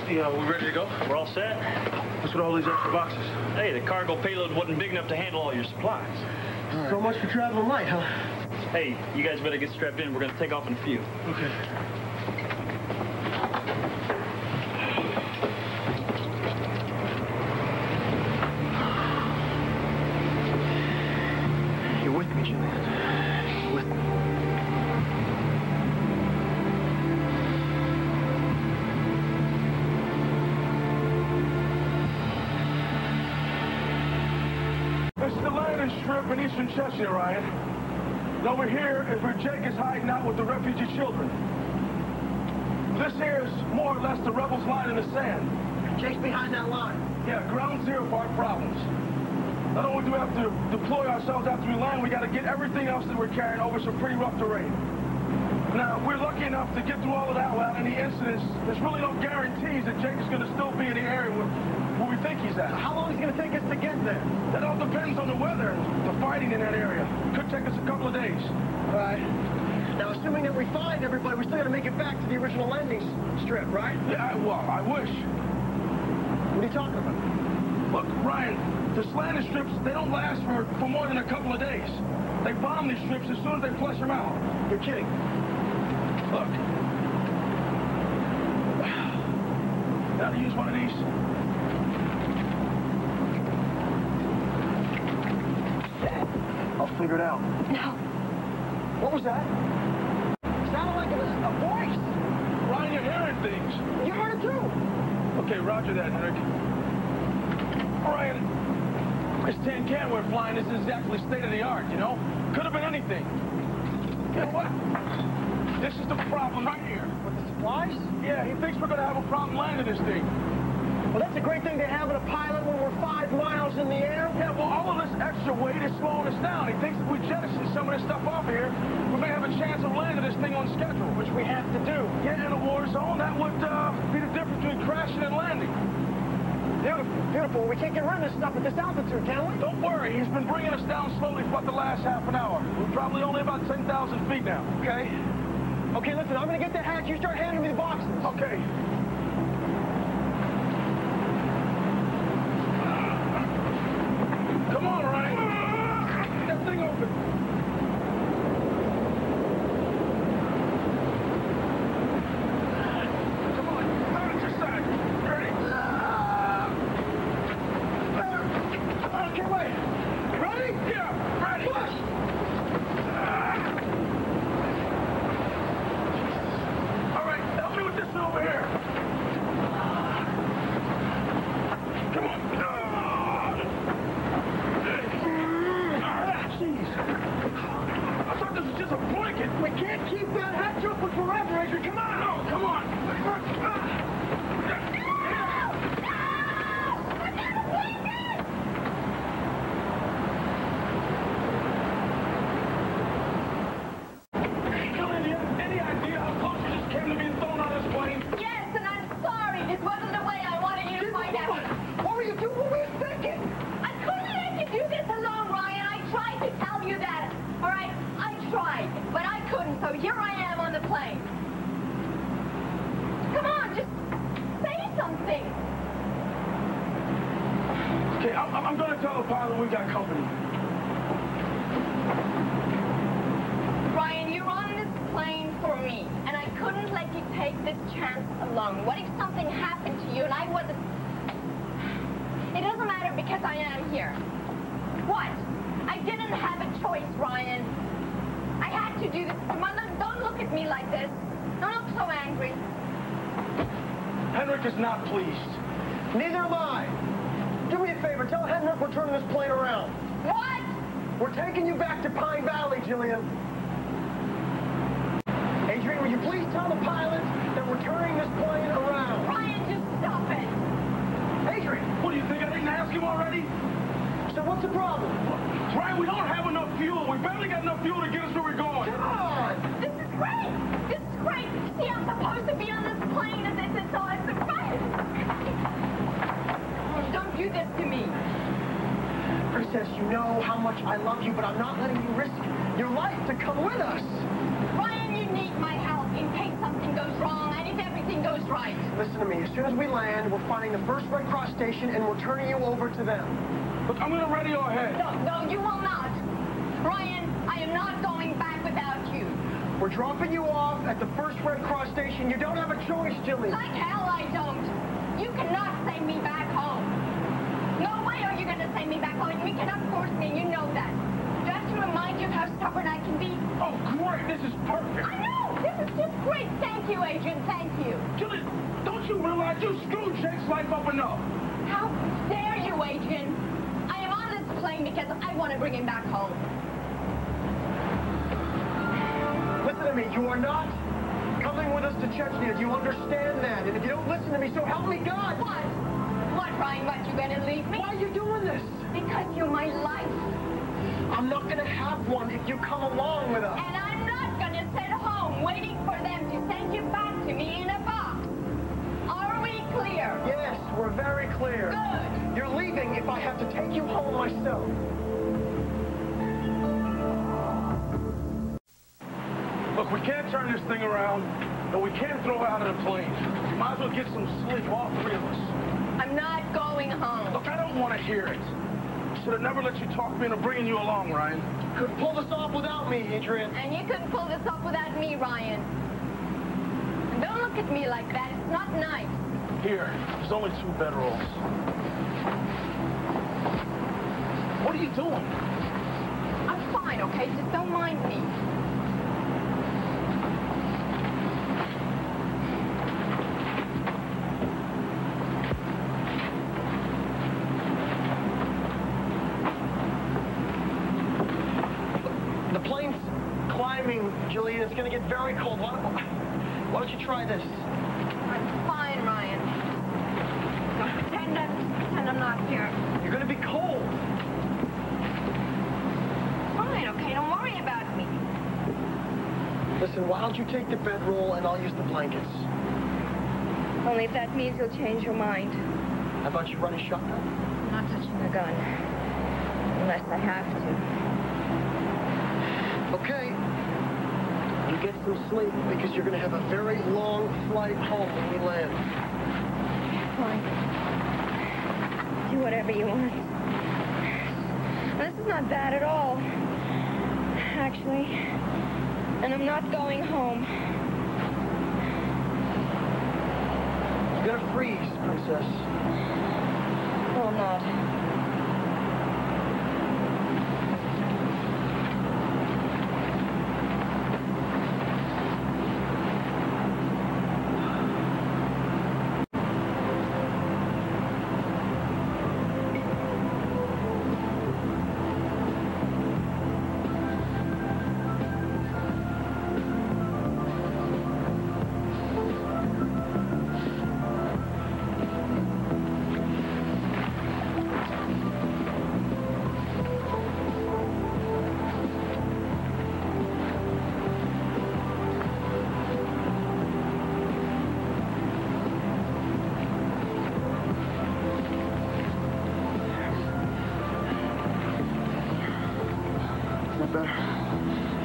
Yeah, we ready to go? We're all set. What's with all these extra boxes? Hey, the cargo payload wasn't big enough to handle all your supplies. Right. So much for traveling light, huh? Hey, you guys better get strapped in. We're gonna take off in a few. Okay. You're with me, Gillian. You're with me. This is the landing strip in eastern Chechnya, Ryan. And over here is where Jake is hiding out with the refugee children. This here is more or less the rebels' line in the sand. Jake's behind that line. Yeah, ground zero for our problems. Not only do we have to deploy ourselves after we land, we got to get everything else that we're carrying over some pretty rough terrain. Now, we're lucky enough to get through all of that without any incidents. There's really no guarantees that Jake is going to still be in the area where we think he's at. How long is it going to take us to get there? That all depends on the weather and the fighting in that area. Could take us a couple of days. All right. Now, assuming that we find everybody, we're still going to make it back to the original landing strip, right? Yeah, well, I wish. What are you talking about? Look, Ryan, the landing strips, they don't last for more than a couple of days. They bomb these strips as soon as they flush them out. You're kidding. Look. Now to use one of these. I'll figure it out. No. What was that? It sounded like it was a voice. Ryan, you're hearing things. You heard it too. Okay, roger that, Henrik. Ryan, this tin can we're flying is exactly state-of-the-art, you know? Could have been anything. You know what? This is the problem right here. With the supplies? Yeah, he thinks we're going to have a problem landing this thing. Well, that's a great thing to have in a pilot when we're 5 miles in the air. Yeah, well, all of this extra weight is slowing us down. He thinks if we jettison some of this stuff off here, we may have a chance of landing this thing on schedule. Which we have to do. Yeah, in a war zone, that would be the difference between crashing and landing. Beautiful, beautiful. We can't get rid of this stuff at this altitude, can we? Don't worry, he's been bringing us down slowly for about the last half an hour. We're probably only about 10,000 feet now. Okay. Okay, listen, I'm gonna get the hatch. You start handing me the boxes. Okay. Come on, Ryan. Get that thing open. Come on, out at your side. Ready? Okay, wait. Ready? Yeah, ready. Push. All right, help me with this one over here. Come on. Jeez. I thought this was just a blanket. We can't keep that hatch open forever, Adrian. Come on. No, come on. Gillian, do you have any idea how close you just came to being thrown out of this plane? Yes, and I'm sorry. This wasn't the way I wanted you to find out. What were you doing? What were you thinking? I couldn't let you do this alone, Ryan. I tried to tell you that. All right, I tried, but I couldn't, so here I am on the plane. Come on, just say something. Okay, I'm going to tell the pilot we got company. Ryan, you're on this plane for me, and I couldn't let you take this chance alone. What if something happened to you and I wasn't... It doesn't matter because I am here. What? I didn't have a choice, Ryan. I had to do this. Come on, don't look at me like this. Don't look so angry. Henrik is not pleased. Neither am I. Do me a favor. Tell Henrik we're turning this plane around. What? We're taking you back to Pine Valley, Gillian. Adrian, will you please tell the pilot that we're turning this plane around? Ryan, just stop it. Adrian! What, do you think I didn't ask him already? So what's the problem? Ryan, we don't have enough fuel. We barely got enough fuel to get us where we're going. Come on! This is great. This is great. See, I'm supposed to be on this plane, and this is all a surprise. Don't do this to me. Princess, you know how much I love you, but I'm not letting you risk your life to come with us. Ryan, you need my help in case something goes wrong and if everything goes right. listen to me. As soon as we land, we're finding the first Red Cross station and we're turning you over to them. Look, I'm gonna radio ahead. No, you will not. Ryan, I am not going back without you. We're dropping you off at the first Red Cross station. You don't have a choice, Gillian. Like hell I don't. You cannot send me back home. No way are you going to send me back home. You cannot force me, and you know that. Just to remind you how stubborn I can be. Oh, great. This is perfect. I know. This is just great. Thank you, Agent. Thank you. Gillian, don't you realize you screwed Jake's life up enough? How dare you, Agent? I am on this plane because I want to bring him back home. Listen to me. You are not coming with us to Chechnya. Do you understand that? And if you don't listen to me, so help me God. What? What, Ryan? What, you going to leave me? Why are you doing this? Because you're my life. I'm not going to have one if you come along with us. And I'm not going to sit home waiting for them to send you back to me in a box. Are we clear? Yes, we're very clear. Good. You're leaving if I have to take you home myself. Look, we can't turn this thing around, and we can't throw it out of the plane. Might as well get some sleep, all three of us. I'm not going home. Look, I don't want to hear it. Should have never let you talk me into bringing you along, Ryan. Could pull this off without me, Adrian. And you couldn't pull this off without me, Ryan. And don't look at me like that. It's not nice. Here, there's only 2 bedrolls. What are you doing? I'm fine, okay? Just don't mind me. The plane's climbing, Gillian. It's going to get very cold. Why don't you try this? I'm fine, Ryan. Now pretend I'm not here. You're going to be cold. Fine, okay? Don't worry about me. Listen, why don't you take the bedroll and I'll use the blankets? Only if that means you'll change your mind. How about you run a shotgun? I'm not touching a gun. Unless I have to. Okay. You get some sleep because you're going to have a very long flight home when we land. Fine. Do whatever you want. This is not bad at all. Actually. And I'm not going home. You're going to freeze, Princess. No, I'm not.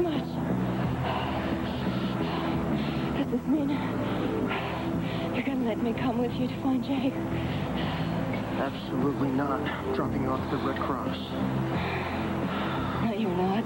Much. Does this mean you're gonna let me come with you to find Jake? Absolutely not. I'm dropping you off at the Red Cross. No, you're not.